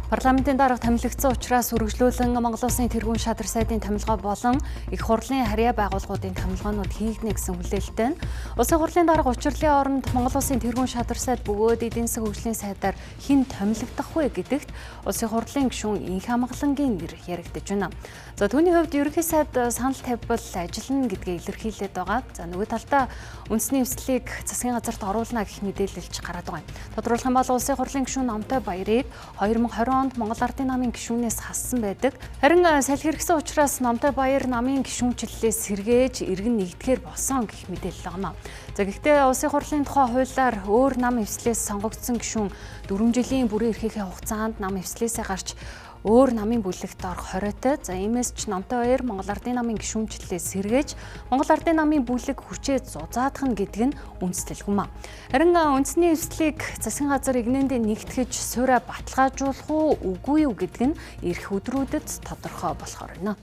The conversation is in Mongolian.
Парламентын дарга томилогдсон учраас үргэлжлүүлэн Монгол Улсын тэргуун шадар сайдын томилгоо болон их хурлын харьяа байгууллагуудын томилгоонууд хийгднэ гэсэн хүлээлттэй нь Улсын хурлын дарга учрлын оронд Монгол Улсын тэргуун шадар сайд бөгөөд эдийн засаг хөгжлийн сайдаар хэн томилогдох вэ гэдэгт Улсын хурлын гишүүн Инх Амгалангийн нэр яригдж байна. За түүний хувьд ерөнхий сайд санал тавьбал ажиллана гэдгээ илэрхийлээд байгаа. За нөгөө талдаа үндэсний эвслийг засгийн газарт оруулна гэх мэдээлэлч гараад байгаа юм. Тодорхойлох юм бол Улсын хурлын гишүүн Намтай Баярыг 2020 онд Монгол Ардын намын гишүүнээс хассан байдаг. Харин салхи хэрэгсэн учраас Намтай Баяр намын гишүүнчлэлээс сэргээж иргэн нэгдэхээр босон гэх мэдээлэл байна. За гэхдээ Улсын хурлын тухай хуулиар өөр нам эвслээс сонгогдсон гишүүн 4 жилийн бүрийн эрхийнхээ хугацаанд нам эвслээсээ гарч өөр намын бүлэгт орох хориотой. За иймээс ч Намтай Баяр Монгол Ардын намын гишүүнчлэлээс сэргээж Монгол Ардын намын бүлэг хүчээ зузаадах нь гэдэг нь үндэслэлгүй маа. Харин үндэсний эвслийг засгийн газар игнэндээ нэгтгэж суурь баталгаажуулах уу үгүй юу гэдэг нь ирэх өдрүүдэд тодорхой болохоор байна.